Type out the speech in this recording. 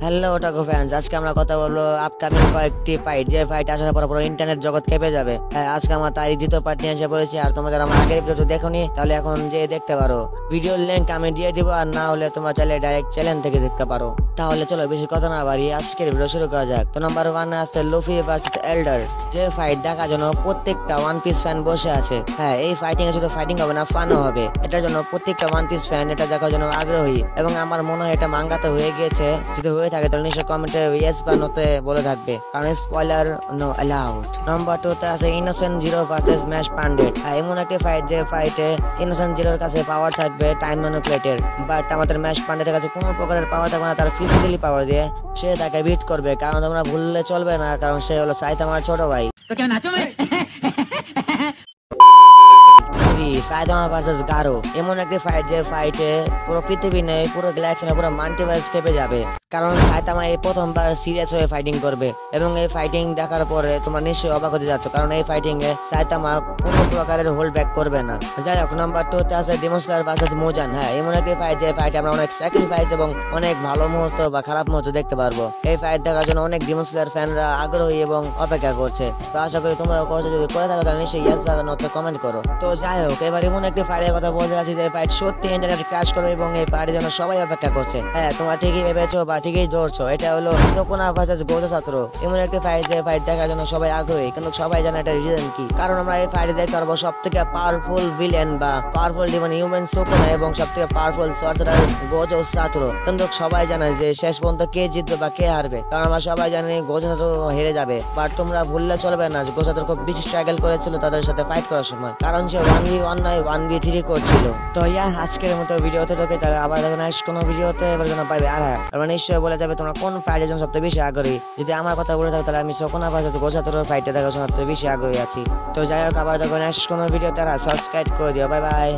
Hello ওটাকো fans, আজকে আমরা কথা বলবো আপকামিং কয়েকটি ফাইট, যে ফাইট আসার পর পুরো ইন্টারনেট জগৎ কেঁপে যাবে। হ্যাঁ, আজকে আমরা তারই দ্বিতীয় পার্ট নিয়ে এসে পড়েছি। আর তোমরা যারা আমার আগের ভিডিও দেখোনি তাহলে এখন যে দেখতে পারো, ভিডিওর লিংক আমি দিয়ে দিব, আর না হলে তোমরা চাইলে ডাইরেক্ট চ্যানেল থেকে দেখতে পারো। তাহলে চলো বেশি কথা না বাড়ি আজকের ভিডিও শুরু করা যাক। তো নাম্বার 1 আসছে লুফি ভার্সেস এল্ডার, যে ফাইট দেখার জন্য প্রত্যেকটা ওয়ান পিস ফ্যান বসে আছে। হ্যাঁ, এই ফাইটিং এ শুধু ফাইটিং হবে না, ফানও হবে। এটার জন্য প্রত্যেকটা ওয়ান পিস ফ্যান এটা দেখার জন্য আগ্রহী, এবং আমার মনে হয় এটা মাঙ্গাতে হয়ে গিয়েছে। যদি হয়ে থাকে তাহলে নিশ্চয়ই কমেন্টে ইয়েস বা নোতে বলে থাকবে, কারণ স্পয়লার নো অ্যালাউড। নাম্বার 2 তে আছে ইনোসেন্ট জিরো ভার্সেস ম্যাশ পান্ডেট। এমন একটা ফাইট যে ফাইটে ইনোসেন্ট জিরোর কাছে পাওয়ার থাকবে টাইম ম্যানিপুলেটের, বাট আমাদের ম্যাশ পান্ডেটের কাছে কোনো প্রকারের পাওয়ার থাকবে না। তার ফিজিক্যালি পাওয়ার দিয়ে সে তাকে বিট করবে, কারণ তোমরা ভুললে চলবে না, কারণ সে হলো সাইতামার ছোট ভাই। তো কেন নাচো ভাই? সাইতামা ভার্সেস গারো, এমন একটি ফাইট যে ফাইটে পুরো পৃথিবী নেই, পুরো গ্যালাক্সি নেই, পুরো মাল্টিভার্স কেঁপে যাবে, কারণ সাইতামা এই প্রথমবার সিরিয়াস হয়ে ফাইটিং করবে। এবং এই ফাইটিং দেখার পরে তোমরা নিশ্চয়ই অবাক হতে যাচ্ছ, কারণ এই ফাইটিং এ সাইতামা কোনো প্রকারের হোল্ড ব্যাক করবে না। যাই হোক, নাম্বার 2 তে আছে ডেমন স্লেয়ার ভার্সেস মোজান। হ্যাঁ, এমন একটি ফাইট যে ফাইটে আমরা অনেক স্যাক্রিফাইস এবং অনেক ভালো মুহূর্ত বা খারাপ মুহূর্ত দেখতে পারবো। এই ফাইট দেখার জন্য অনেক ডেমন স্লেয়ার ফ্যানরা আগ্রহী এবং অপেক্ষা করছে। তো আশা করি তোমরাও করছো, যদি করে থাকো তাহলে নিশ্চয়ই ইয়েস বা নোতে কমেন্ট করো। তো যাই হোক, এবার এমন একটি ফাইটের কথা বলতে যাচ্ছি যে ফাইট সত্যি ইন্টারনেট ক্র্যাশ করবে, এবং এই ফাইটের জন্য সবাই অপেক্ষা করছে। হ্যাঁ, তোমরা ঠিকই ভেবেছো বা ঠিকই ধরছো, এটা হলো সোকোনা ভার্সেস গোজো ছাত্র। এমন একটি ফাইট যে ফাইট দেখার জন্য সবাই আগ্রহী, কিন্তু সবাই জানে এটা রিজন কি। কারণ আমরা এই ফাইটে দেখতে পারবো সব থেকে পাওয়ারফুল ভিলেন বা পাওয়ারফুল ডিমন হিউম্যান সোকোনা এবং সব থেকে পাওয়ারফুল সর্সারার গোজো ছাত্র। কিন্তু সবাই জানে যে শেষ পর্যন্ত কে জিতবে বা কে হারবে, কারণ আমরা সবাই জানি গোজো ছাত্র হেরে যাবে। বাট তোমরা ভুললে চলবে না, গোজো ছাত্র খুব বেশি স্ট্রাগল করেছিল তাদের সাথে ফাইট করার সময়, কারণ সে 1v1 নয় 1v3 করছিল। তো আজকের মতো ভিডিওতে ঢোকে, তাহলে আবার যখন কোনো ভিডিওতে এবার যেন পাইবে। আর হ্যাঁ, তোমরা নিশ্চয়ই বলে যাবে তোমরা কোন ফাইটের জন্য সবচেয়ে বেশি আগ্রহী। যদি আমার কথা বলে থাকো তাহলে আমি সোকোনা ভার্সেস গোজো ছাত্রের ফাইটে দেখার জন্য সবচেয়ে বেশি আগ্রহী আছি। তো যাই হোক, আবার যখন কোনো ভিডিও তারা সাবস্ক্রাইব করে দিও। Bye bye.